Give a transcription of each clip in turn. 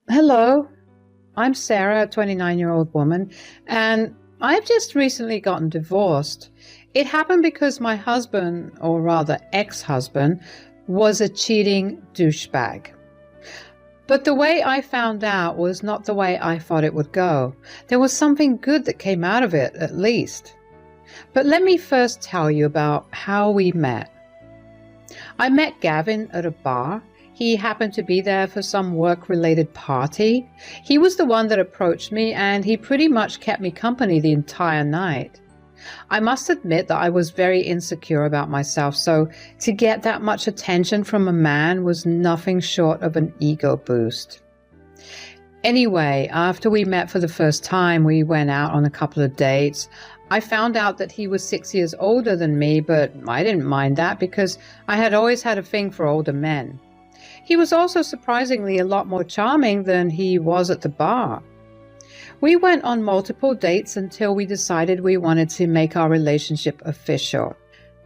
Hello, I'm Sarah, a 29-year-old woman, and I've just recently gotten divorced. It happened because my husband, or rather ex-husband, was a cheating douchebag. But the way I found out was not the way I thought it would go. There was something good that came out of it, at least. But let me first tell you about how we met. I met Gavin at a bar. He happened to be there for some work-related party. He was the one that approached me, and he pretty much kept me company the entire night. I must admit that I was very insecure about myself, so to get that much attention from a man was nothing short of an ego boost. Anyway, after we met for the first time, we went out on a couple of dates. I found out that he was 6 years older than me, but I didn't mind that because I had always had a thing for older men. He was also surprisingly a lot more charming than he was at the bar. We went on multiple dates until we decided we wanted to make our relationship official.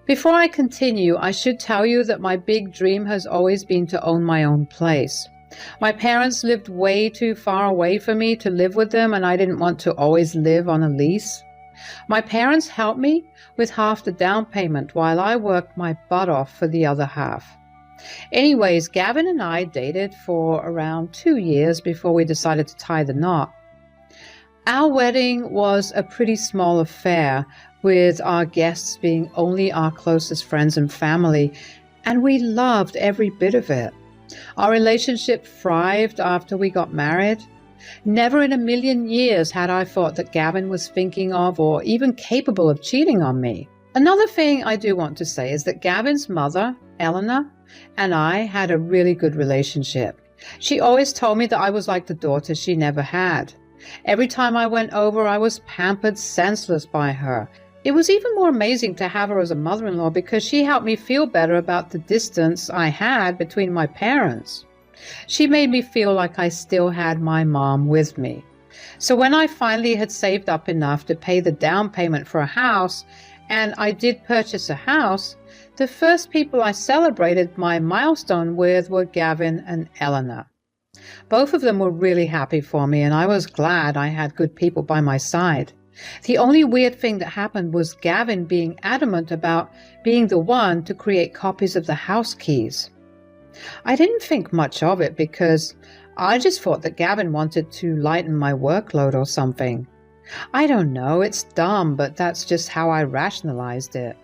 Before I continue, I should tell you that my big dream has always been to own my own place. My parents lived way too far away for me to live with them, and I didn't want to always live on a lease. My parents helped me with half the down payment while I worked my butt off for the other half. Anyways, Gavin and I dated for around 2 years before we decided to tie the knot. Our wedding was a pretty small affair, with our guests being only our closest friends and family, and we loved every bit of it. Our relationship thrived after we got married. Never in a million years had I thought that Gavin was thinking of or even capable of cheating on me. Another thing I do want to say is that Gavin's mother, Eleanor, and I had a really good relationship. She always told me that I was like the daughter she never had. Every time I went over, I was pampered senseless by her. It was even more amazing to have her as a mother-in-law because she helped me feel better about the distance I had between my parents. She made me feel like I still had my mom with me. So when I finally had saved up enough to pay the down payment for a house, and I did purchase a house, the first people I celebrated my milestone with were Gavin and Eleanor. Both of them were really happy for me, and I was glad I had good people by my side. The only weird thing that happened was Gavin being adamant about being the one to create copies of the house keys. I didn't think much of it because I just thought that Gavin wanted to lighten my workload or something. I don't know, it's dumb, but that's just how I rationalized it.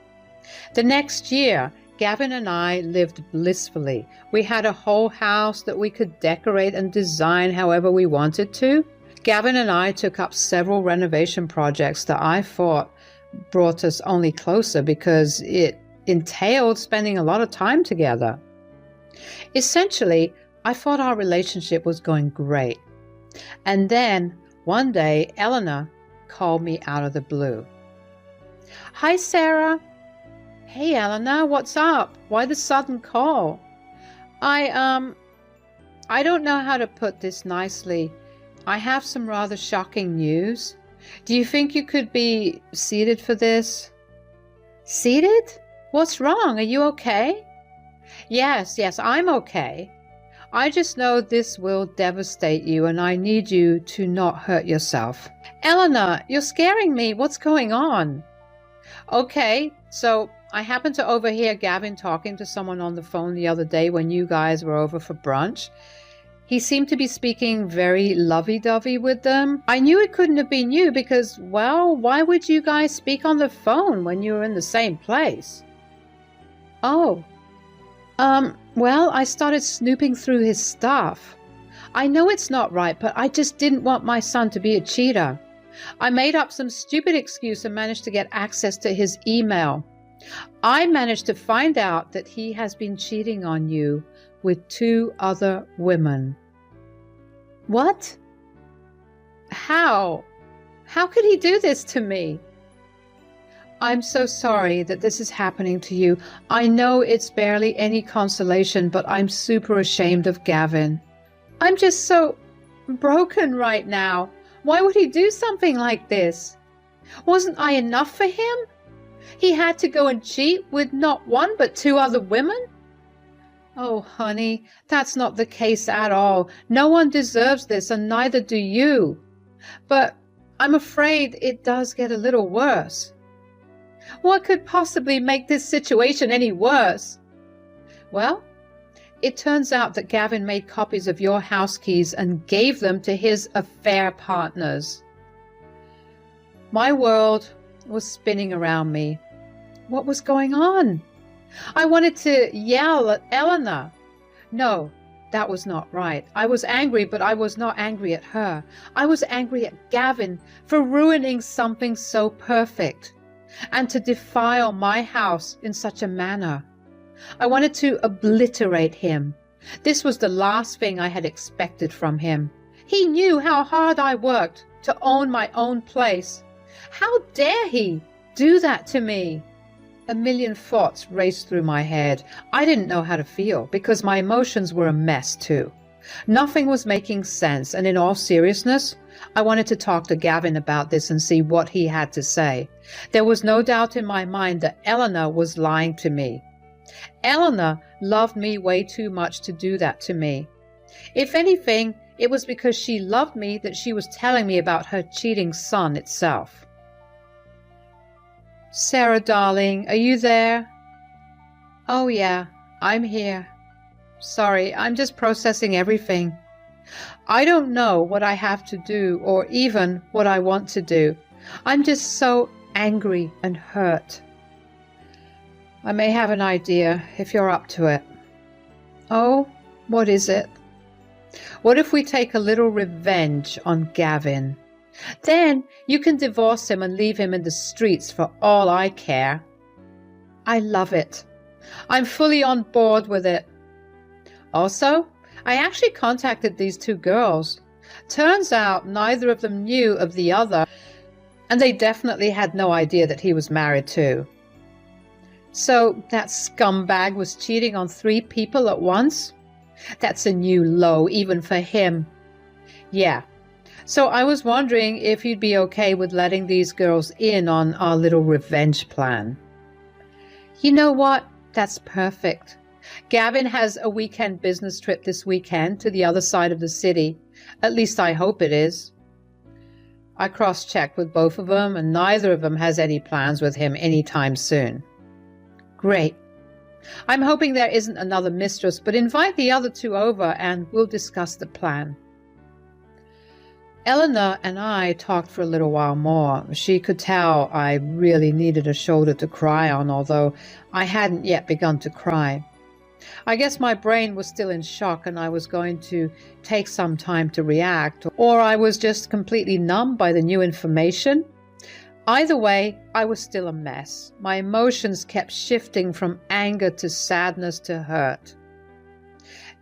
The next year, Gavin and I lived blissfully. We had a whole house that we could decorate and design however we wanted to. Gavin and I took up several renovation projects that I thought brought us only closer because it entailed spending a lot of time together. Essentially, I thought our relationship was going great. And then, one day, Eleanor called me out of the blue. "Hi, Sarah." "Hey, Eleanor, what's up? Why the sudden call?" I don't know how to put this nicely. I have some rather shocking news. Do you think you could be seated for this?" "Seated? What's wrong? Are you okay?" Yes, I'm okay. I just know this will devastate you, and I need you to not hurt yourself." "Eleanor, you're scaring me. What's going on?" "Okay, so I happened to overhear Gavin talking to someone on the phone the other day when you guys were over for brunch. He seemed to be speaking very lovey-dovey with them. I knew it couldn't have been you because, well, why would you guys speak on the phone when you were in the same place?" "Oh, well, I started snooping through his stuff. I know it's not right, but I just didn't want my son to be a cheater. I made up some stupid excuse and managed to get access to his email. I managed to find out that he has been cheating on you with 2 other women." "What? How? How could he do this to me?" "I'm so sorry that this is happening to you. I know it's barely any consolation, but I'm super ashamed of Gavin. I'm just so broken right now. Why would he do something like this? Wasn't I enough for him? He had to go and cheat with not 1 but 2 other women? Oh, honey, that's not the case at all. No one deserves this, and neither do you. But I'm afraid it does get a little worse. What could possibly make this situation any worse? Well, it turns out that Gavin made copies of your house keys and gave them to his affair partners. My world was spinning around me. What was going on? I wanted to yell at Eleanor. No, that was not right. I was angry, but I was not angry at her. I was angry at Gavin for ruining something so perfect and to defile my house in such a manner. I wanted to obliterate him. This was the last thing I had expected from him. He knew how hard I worked to own my own place. How dare he do that to me? A million thoughts raced through my head. I didn't know how to feel because my emotions were a mess too. Nothing was making sense, and in all seriousness, I wanted to talk to Gavin about this and see what he had to say. There was no doubt in my mind that Eleanor was lying to me. Eleanor loved me way too much to do that to me. If anything, it was because she loved me that she was telling me about her cheating son itself. Sarah, darling, are you there? Oh, yeah, I'm here. Sorry, I'm just processing everything. I don't know what I have to do or even what I want to do. I'm just so angry and hurt. I may have an idea if you're up to it. Oh, what is it? What if we take a little revenge on Gavin? Then you can divorce him and leave him in the streets for all I care. I love it. I'm fully on board with it. Also, I actually contacted these two girls. Turns out neither of them knew of the other, and they definitely had no idea that he was married too. So that scumbag was cheating on 3 people at once? That's a new low even for him. Yeah. So I was wondering if you'd be okay with letting these girls in on our little revenge plan. You know what? That's perfect. Gavin has a weekend business trip this weekend to the other side of the city. At least I hope it is. I cross-checked with both of them, and neither of them has any plans with him anytime soon. Great. I'm hoping there isn't another mistress, but invite the other 2 over and we'll discuss the plan. Eleanor and I talked for a little while more. She could tell I really needed a shoulder to cry on, although I hadn't yet begun to cry. I guess my brain was still in shock and I was going to take some time to react, or I was just completely numb by the new information. Either way, I was still a mess. My emotions kept shifting from anger to sadness to hurt.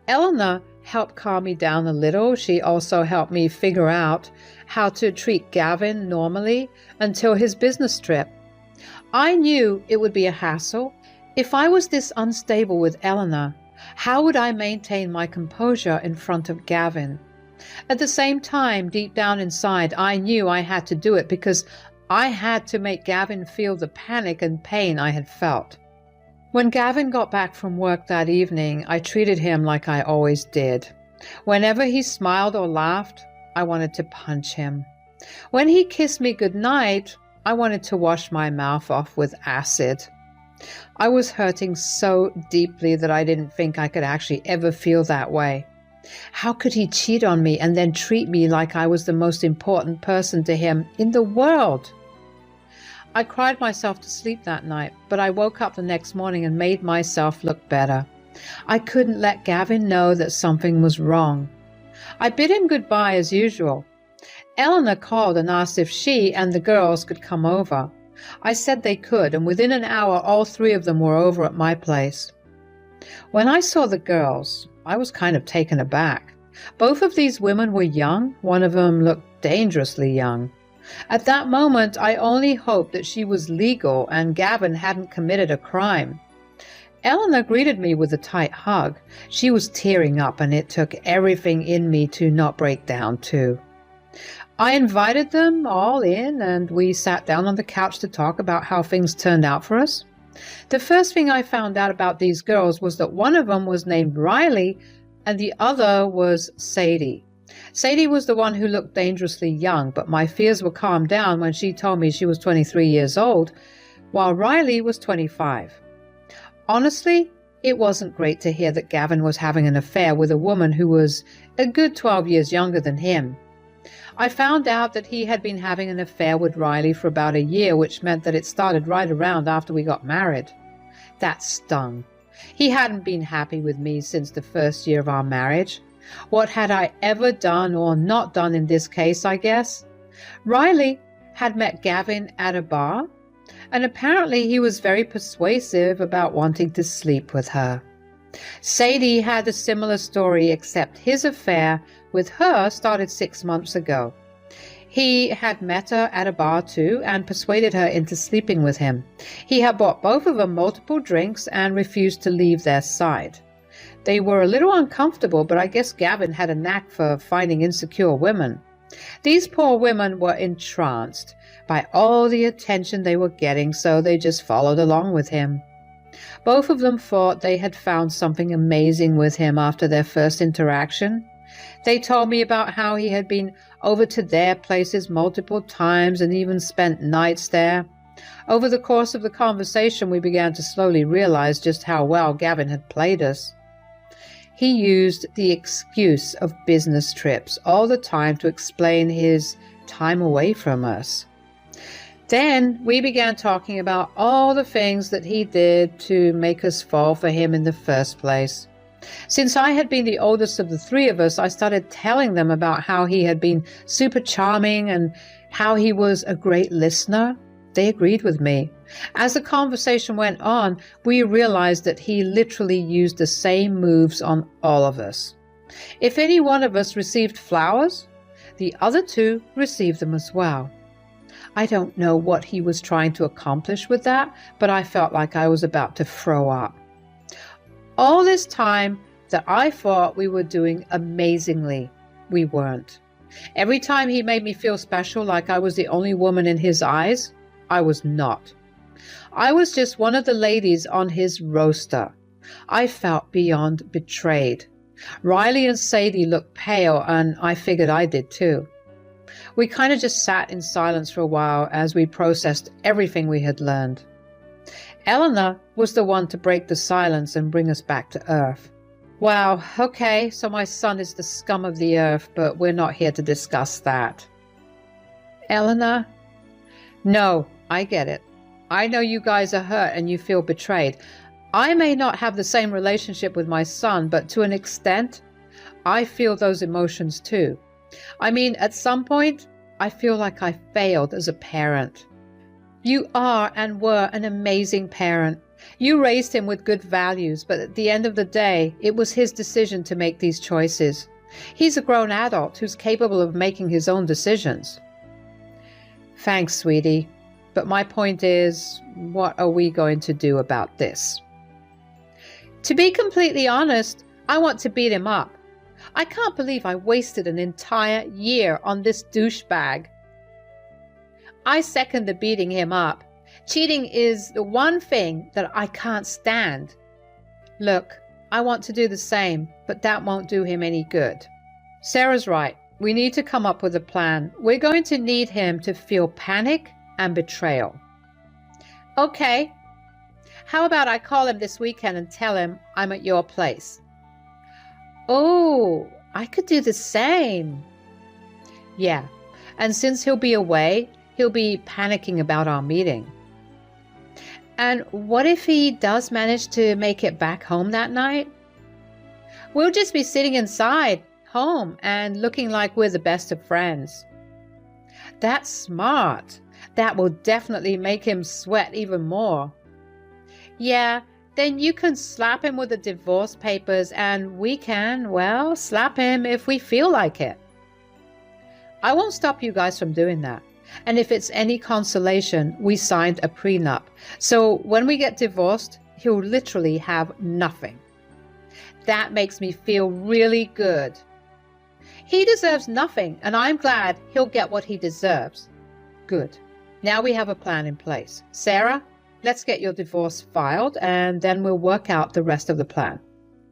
Eleanor helped calm me down a little. She also helped me figure out how to treat Gavin normally until his business trip. I knew it would be a hassle. If I was this unstable with Eleanor, how would I maintain my composure in front of Gavin? At the same time, deep down inside, I knew I had to do it because I had to make Gavin feel the panic and pain I had felt. When Gavin got back from work that evening, I treated him like I always did. Whenever he smiled or laughed, I wanted to punch him. When he kissed me goodnight, I wanted to wash my mouth off with acid. I was hurting so deeply that I didn't think I could actually ever feel that way. How could he cheat on me and then treat me like I was the most important person to him in the world? I cried myself to sleep that night, but I woke up the next morning and made myself look better. I couldn't let Gavin know that something was wrong. I bid him goodbye as usual. Eleanor called and asked if she and the girls could come over. I said they could, and within an hour all 3 of them were over at my place. When I saw the girls, I was kind of taken aback. Both of these women were young. One of them looked dangerously young. At that moment, I only hoped that she was legal and Gavin hadn't committed a crime. Eleanor greeted me with a tight hug. She was tearing up, and it took everything in me to not break down too. I invited them all in, and we sat down on the couch to talk about how things turned out for us. The first thing I found out about these girls was that one of them was named Riley and the other was Sadie. Sadie was the one who looked dangerously young, but my fears were calmed down when she told me she was 23 years old, while Riley was 25. Honestly, it wasn't great to hear that Gavin was having an affair with a woman who was a good 12 years younger than him. I found out that he had been having an affair with Riley for about a year, which meant that it started right around after we got married. That stung. He hadn't been happy with me since the first year of our marriage. What had I ever done or not done in this case, I guess? Riley had met Gavin at a bar, and apparently he was very persuasive about wanting to sleep with her. Sadie had a similar story, except his affair with her started 6 months ago. He had met her at a bar too and persuaded her into sleeping with him. He had bought both of them multiple drinks and refused to leave their side. They were a little uncomfortable, but I guess Gavin had a knack for finding insecure women. These poor women were entranced by all the attention they were getting, so they just followed along with him. Both of them thought they had found something amazing with him after their first interaction. They told me about how he had been over to their places multiple times and even spent nights there. Over the course of the conversation, we began to slowly realize just how well Gavin had played us. He used the excuse of business trips all the time to explain his time away from us. Then we began talking about all the things that he did to make us fall for him in the first place. Since I had been the oldest of the three of us, I started telling them about how he had been super charming and how he was a great listener. They agreed with me. As the conversation went on, we realized that he literally used the same moves on all of us. If any one of us received flowers, the other two received them as well. I don't know what he was trying to accomplish with that, but I felt like I was about to throw up. All this time that I thought we were doing amazingly, we weren't. Every time he made me feel special, like I was the only woman in his eyes, I was not. I was just one of the ladies on his roster. I felt beyond betrayed. Riley and Sadie looked pale, and I figured I did too. We kind of just sat in silence for a while as we processed everything we had learned. Eleanor was the one to break the silence and bring us back to earth. Wow, okay, so my son is the scum of the earth, but we're not here to discuss that. Eleanor? No, I get it. I know you guys are hurt and you feel betrayed. I may not have the same relationship with my son, but to an extent, I feel those emotions too. I mean, at some point, I feel like I failed as a parent. You are and were an amazing parent. You raised him with good values, but at the end of the day, it was his decision to make these choices. He's a grown adult who's capable of making his own decisions. Thanks, sweetie. But my point is, what are we going to do about this? To be completely honest, I want to beat him up. I can't believe I wasted an entire year on this douchebag. I second the beating him up. Cheating is the one thing that I can't stand. Look, I want to do the same, but that won't do him any good. Sarah's right. We need to come up with a plan. We're going to need him to feel panic and betrayal. Okay. How about I call him this weekend and tell him I'm at your place? Oh, I could do the same. Yeah, and since he'll be away, he'll be panicking about our meeting. And what if he does manage to make it back home that night? We'll just be sitting inside, home, and looking like we're the best of friends. That's smart. That will definitely make him sweat even more. Yeah, then you can slap him with the divorce papers and we can, well, slap him if we feel like it. I won't stop you guys from doing that. And if it's any consolation, we signed a prenup. So when we get divorced, he'll literally have nothing. That makes me feel really good. He deserves nothing, and I'm glad he'll get what he deserves. Good. Now we have a plan in place. Sarah, Let's get your divorce filed, and then we'll work out the rest of the plan.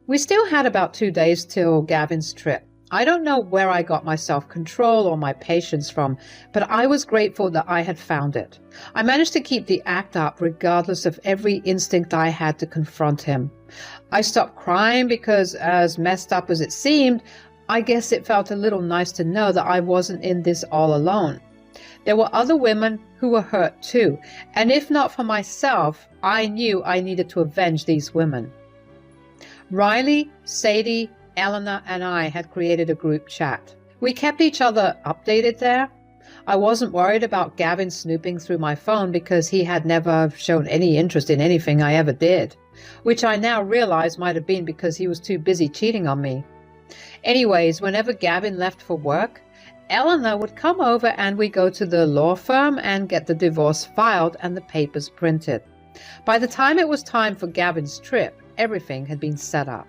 We still had about 2 days till Gavin's trip. I don't know where I got my self-control or my patience from, but I was grateful that I had found it. I managed to keep the act up regardless of every instinct I had to confront him. I stopped crying because, as messed up as it seemed, I guess it felt a little nice to know that I wasn't in this all alone. There were other women who were hurt too, and if not for myself, I knew I needed to avenge these women. Riley, Sadie, Eleanor, and I had created a group chat. We kept each other updated there. I wasn't worried about Gavin snooping through my phone because he had never shown any interest in anything I ever did, which I now realize might have been because he was too busy cheating on me. Anyways, whenever Gavin left for work, Eleanor would come over and we'd go to the law firm and get the divorce filed and the papers printed. By the time it was time for Gavin's trip, everything had been set up.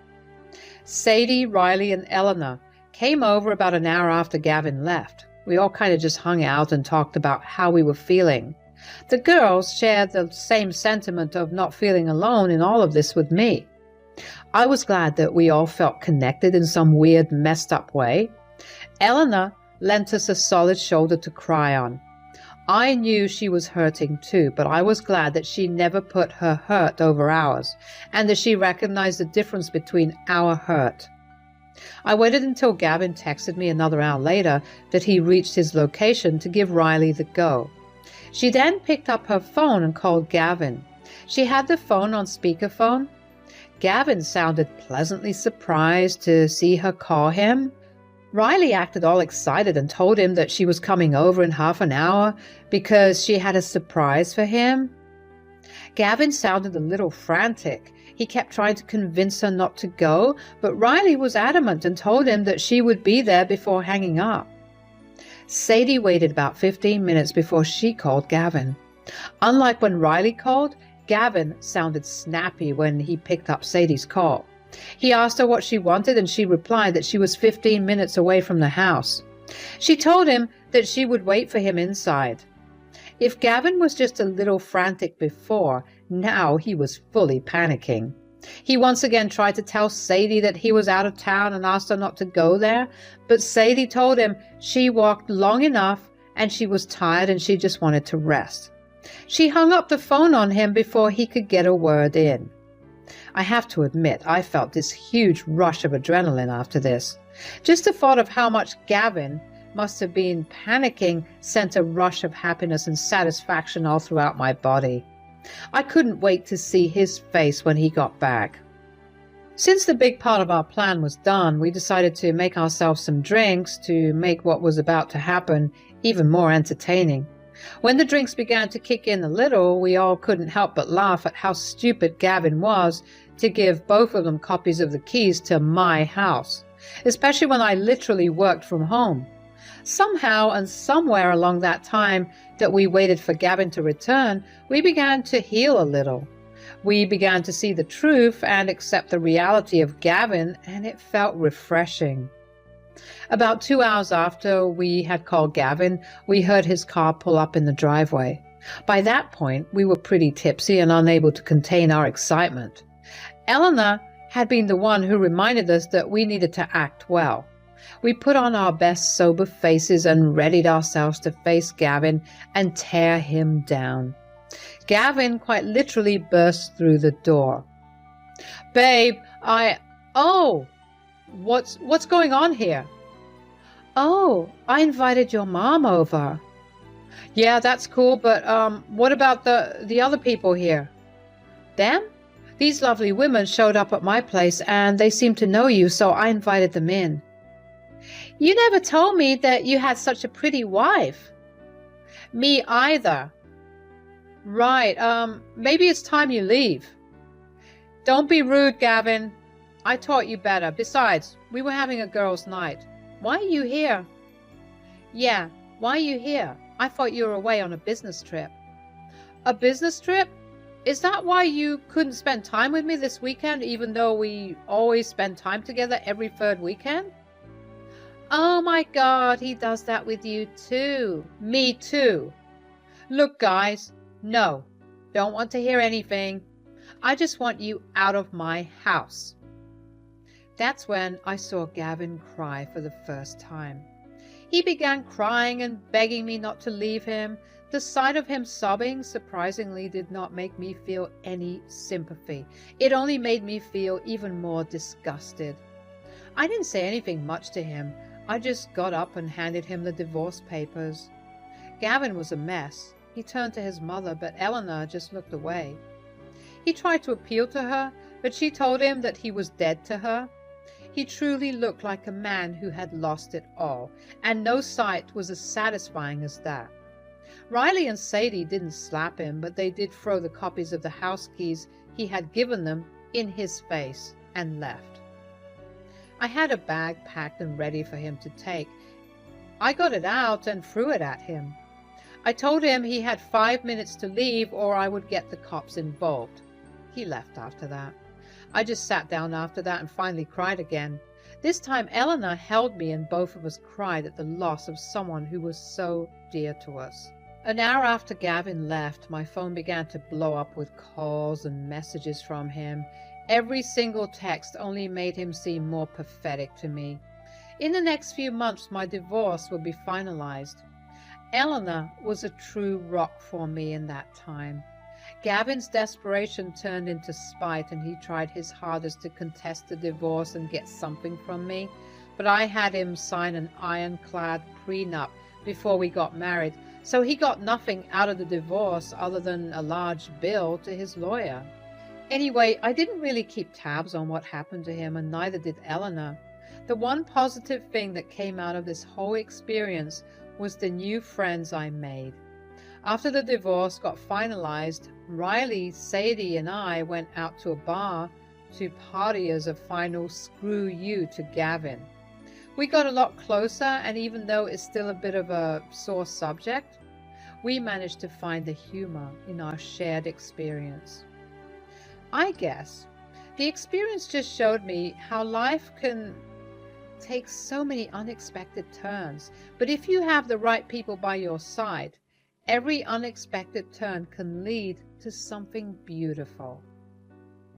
Sadie, Riley, and Eleanor came over about an hour after Gavin left. We all kind of just hung out and talked about how we were feeling. The girls shared the same sentiment of not feeling alone in all of this with me. I was glad that we all felt connected in some weird, messed up way. Eleanor lent us a solid shoulder to cry on. I knew she was hurting too, but I was glad that she never put her hurt over ours, and that she recognized the difference between our hurt. I waited until Gavin texted me another hour later that he reached his location to give Riley the go. She then picked up her phone and called Gavin. She had the phone on speakerphone. Gavin sounded pleasantly surprised to see her call him. Riley acted all excited and told him that she was coming over in half an hour because she had a surprise for him. Gavin sounded a little frantic. He kept trying to convince her not to go, but Riley was adamant and told him that she would be there before hanging up. Sadie waited about 15 minutes before she called Gavin. Unlike when Riley called, Gavin sounded snappy when he picked up Sadie's call. He asked her what she wanted, and she replied that she was 15 minutes away from the house. She told him that she would wait for him inside. If Gavin was just a little frantic before, now he was fully panicking. He once again tried to tell Sadie that he was out of town and asked her not to go there, but Sadie told him she walked long enough and she was tired and she just wanted to rest. She hung up the phone on him before he could get a word in. I have to admit, I felt this huge rush of adrenaline after this. Just the thought of how much Gavin must have been panicking sent a rush of happiness and satisfaction all throughout my body. I couldn't wait to see his face when he got back. Since the big part of our plan was done, we decided to make ourselves some drinks to make what was about to happen even more entertaining. When the drinks began to kick in a little, we all couldn't help but laugh at how stupid Gavin was to give both of them copies of the keys to my house, especially when I literally worked from home. Somehow and somewhere along that time that we waited for Gavin to return, we began to heal a little. We began to see the truth and accept the reality of Gavin, and it felt refreshing. About 2 hours after we had called Gavin, we heard his car pull up in the driveway. By that point, we were pretty tipsy and unable to contain our excitement. Eleanor had been the one who reminded us that we needed to act well. We put on our best sober faces and readied ourselves to face Gavin and tear him down. Gavin quite literally burst through the door. "Babe, what's going on here?" "Oh, I invited your mom over." "Yeah, that's cool, but what about the other people here?" "Them? These lovely women showed up at my place and they seemed to know you, so I invited them in." "You never told me that you had such a pretty wife." "Me either." "Right, maybe it's time you leave." "Don't be rude, Gavin. I taught you better. Besides, we were having a girls' night. Why are you here?" "Yeah, why are you here? I thought you were away on a business trip." "A business trip? Is that why you couldn't spend time with me this weekend, even though we always spend time together every third weekend?" "Oh my God, he does that with you too." "Me too." "Look, guys, no. Don't want to hear anything. I just want you out of my house. That's when I saw Gavin cry for the first time. He began crying and begging me not to leave him. The sight of him sobbing surprisingly did not make me feel any sympathy. It only made me feel even more disgusted. I didn't say anything much to him. I just got up and handed him the divorce papers. Gavin was a mess. He turned to his mother, but Eleanor just looked away. He tried to appeal to her, but she told him that he was dead to her. He truly looked like a man who had lost it all, and no sight was as satisfying as that. Riley and Sadie didn't slap him, but they did throw the copies of the house keys he had given them in his face and left. I had a bag packed and ready for him to take. I got it out and threw it at him. I told him he had 5 minutes to leave or I would get the cops involved. He left after that. I just sat down after that and finally cried again. This time Eleanor held me and both of us cried at the loss of someone who was so dear to us. An hour after Gavin left, my phone began to blow up with calls and messages from him. Every single text only made him seem more pathetic to me. In the next few months, my divorce would be finalized. Eleanor was a true rock for me in that time. Gavin's desperation turned into spite, and he tried his hardest to contest the divorce and get something from me. But I had him sign an ironclad prenup before we got married, so he got nothing out of the divorce other than a large bill to his lawyer. Anyway, I didn't really keep tabs on what happened to him, and neither did Eleanor. The one positive thing that came out of this whole experience was the new friends I made. After the divorce got finalized, Riley, Sadie, and I went out to a bar to party as a final screw you to Gavin. We got a lot closer, and even though it's still a bit of a sore subject, we managed to find the humor in our shared experience. I guess the experience just showed me how life can take so many unexpected turns, but if you have the right people by your side, every unexpected turn can lead to something beautiful.